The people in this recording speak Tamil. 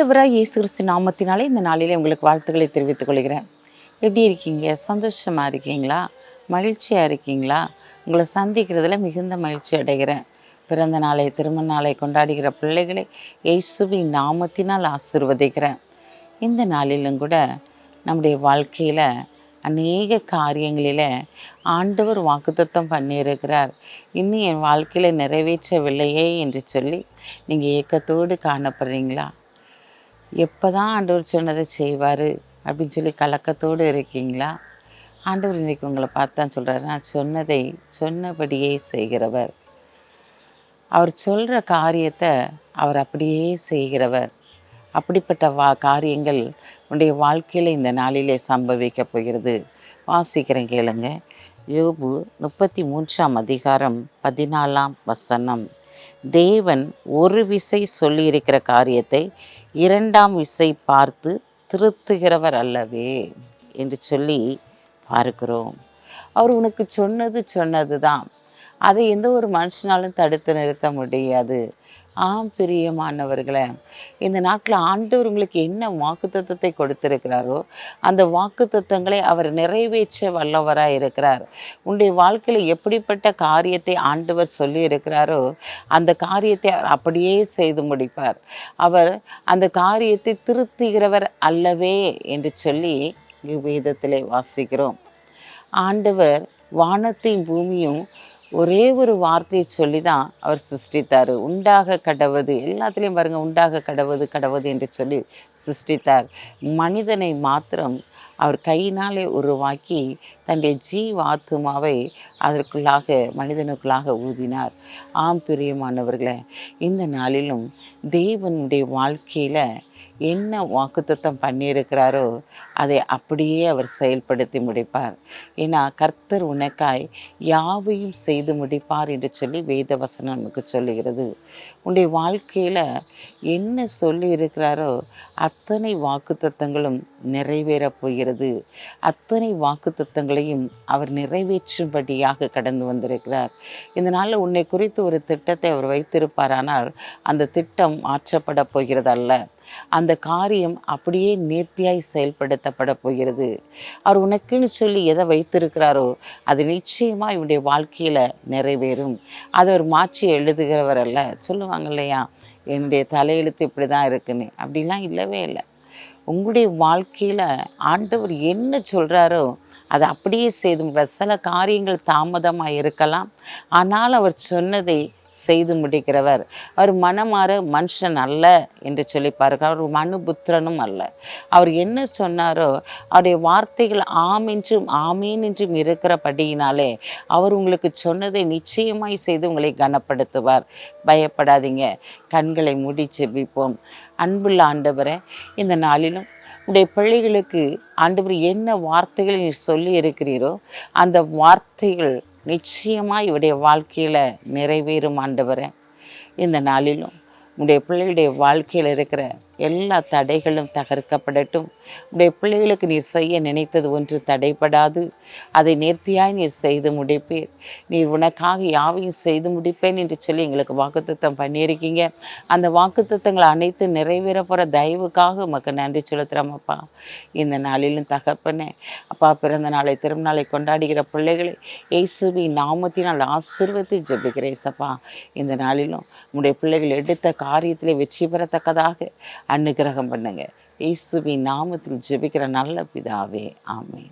ஆண்டவராய் இயேசு கிறிஸ்து நாமத்தினாலே இந்த நாளிலே உங்களுக்கு வாழ்த்துக்களை தெரிவித்துக் கொள்கிறேன். எப்படி இருக்கீங்க? சந்தோஷமா இருக்கீங்களா? மகிழ்ச்சியா இருக்கீங்களா? உங்களை சந்திக்கிறதுல மிகுந்த மகிழ்ச்சி அடைகிறேன். பிறந்த நாளை, திருமண நாளை கொண்டாடுகிற பிள்ளைகளை இயேசுவின் நாமத்தினால் ஆசீர்வதிக்கிறேன். இந்த நாளிலும் கூட நம்முடைய வாழ்க்கையில் அநேக காரியங்களில் ஆண்டவர் வாக்குத்தத்தம் பண்ணியிருக்கிறார். இன்னும் என் வாழ்க்கையில் நிறைவேற்றவில்லையே என்று சொல்லி நீங்கள் ஏக்கத்தோடு காணப்படுறீங்களா? எப்போ தான் ஆண்டவர் சொன்னதை செய்வார் அப்படின்னு சொல்லி கலக்கத்தோடு இருக்கீங்களா? ஆண்டவர் இன்றைக்கி உங்களை பார்த்து தான் சொல்கிறாரு, நான் சொன்னதை சொன்னபடியே செய்கிறவர். அவர் சொல்கிற காரியத்தை அவர் அப்படியே செய்கிறவர். அப்படிப்பட்ட காரியங்கள் உன்னுடைய வாழ்க்கையில் இந்த நாளிலே சம்பவிக்க போகிறது. வாசிக்கிறேன் கேளுங்க. யோபு 33 அதிகாரம் 14 தேவன் ஒரு விசை சொல்லியிருக்கிற காரியத்தை 2ஆம் விசை பார்த்து திருத்துகிறவர் அல்லவே என்று சொல்லி பார்க்கிறோம். அவர் உனக்கு சொன்னது தான். அதை எந்த ஒரு மனுஷனாலும் தடுத்து நிறுத்த முடியாது. ஆம் பிரியமானவர்களே, இந்த நாட்டில் ஆண்டவர் உங்களுக்கு என்ன வாக்குத்தத்தத்தை கொடுத்திருக்கிறாரோ அந்த வாக்குத்தத்தங்களை அவர் நிறைவேற்ற வல்லவராய் இருக்கிறார். உன்னுடைய வாழ்க்கையில் எப்படிப்பட்ட காரியத்தை ஆண்டவர் சொல்லி இருக்கிறாரோ அந்த காரியத்தை அவர் அப்படியே செய்து முடிப்பார். அவர் அந்த காரியத்தை திருத்துகிறவர் அல்லவே என்று சொல்லி வேதத்திலே வாசிக்கிறோம். ஆண்டவர் வானத்தையும் பூமியும் ஒரே ஒரு வார்த்தையை சொல்லி தான் அவர் சிருஷ்டித்தார். உண்டாக கடவது, எல்லாத்துலேயும் பாருங்கள், உண்டாக கடவது என்று சொல்லி சிருஷ்டித்தார். மனிதனை மாத்திரம் அவர் கையினாலே உருவாக்கி தன்னுடைய ஆத்துமாவை மனிதனுக்குள்ளாக ஊதினார். ஆம் பிரியமானவர்களே, இந்த நாளிலும் தேவனுடைய வாழ்க்கையில் என்ன வாக்குத்தத்தம் பண்ணியிருக்கிறாரோ அதை அப்படியே அவர் செயல்படுத்தி முடிப்பார். ஏன்னா கர்த்தர் உனக்காய் யாவையும் செய்து முடிப்பார் என்று சொல்லி வேத வசனம் நமக்கு சொல்லுகிறது. உன்னுடைய வாழ்க்கையில் என்ன சொல்லி இருக்கிறாரோ அத்தனை வாக்குத்தத்தங்களும் நிறைவேறப் போகிறது. அத்தனை வாக்குத்தத்தங்களையும் அவர் நிறைவேற்றும்படியாக கடந்து வந்திருக்கிறார். இந்த நாளில் உன்னை குறித்து ஒரு திட்டத்தை அவர் வைத்திருப்பாரானால் அந்த திட்டம் மாற்றப்பட போகிறதல்ல. அந்த காரியம் அப்படியே நேர்த்தியாய் செயல்படுத்தப்பட போகிறது. அவர் உனக்குன்னு சொல்லி எதை வைத்திருக்கிறாரோ அது நிச்சயமாக இவனுடைய வாழ்க்கையில் நிறைவேறும். அதை அவர் மாற்றி எழுதுகிறவர் அல்ல. சொல்லுவாங்க இல்லையா, என்னுடைய தலையெழுத்து இப்படி தான் இருக்குன்னு. அப்படிலாம் இல்லவே இல்லை. உங்களுடைய வாழ்க்கையில் ஆண்டவர் என்ன சொல்கிறாரோ அதை அப்படியே செய்து சில காரியங்கள் தாமதமாக இருக்கலாம், ஆனால் அவர் சொன்னதை செய்து முடிக்கிறவர். அவர் மனமாற மனுஷன் அல்ல என்று சொல்லி பாருங்கள். அவர் மனுபுத்திரனும் அல்ல. அவர் என்ன சொன்னாரோ அவருடைய வார்த்தைகள் ஆம் என்றும் ஆமீன் என்றும் இருக்கிறபடியினாலே அவர் உங்களுக்கு சொன்னதை நிச்சயமாய் செய்து உங்களை கனப்படுத்துவார். பயப்படாதீங்க. கண்களை மூடி ஜெபிப்போம். அன்புள்ள ஆண்டவரே, இந்த நாளிலும் உடைய பிள்ளைகளுக்கு ஆண்டவர் என்ன வார்த்தைகளை நீர் சொல்லி இருக்கிறீரோ அந்த வார்த்தைகள் நிச்சயமாக இவருடைய வாழ்க்கையில் நிறைவேறும் ஆண்டவரே. இந்த நாளிலும் உடைய பிள்ளைகளுடைய வாழ்க்கையில் இருக்கிற எல்லா தடைகளும் தகர்க்கப்படட்டும். உடைய பிள்ளைகளுக்கு நீர் செய்ய நினைத்தது ஒன்று தடைபடாது. அதை நேர்த்தியாய் நீர் செய்து முடிப்பீர். நீர் உனக்காக யாவையும் செய்து முடிப்பேன் என்று சொல்லி எங்களுக்கு வாக்குத்தத்தம் பண்ணியிருக்கீங்க. அந்த வாக்குத்தத்தங்கள் அனைத்து நிறைவேற போகிற தயவுக்காக உமக்கு நன்றி செலுத்துகிறோம் அப்பா. இந்த நாளிலும் தகப்பனே அப்பா, பிறந்த நாளை திருநாளை கொண்டாடுகிற பிள்ளைகளை இயேசுவின் நாமத்தினால் ஆசீர்வதித்து ஜெபிக்கிறேன் சப்பா. இந்த நாளிலும் உடைய பிள்ளைகள் எடுத்த காரியத்திலே வெற்றி பெறத்தக்கதாக அனுக்கிரகம் பண்ணுங்க. இயேசுவின் நாமத்தில் ஜெபிக்கிற நல்ல பிதாவே, ஆமென்.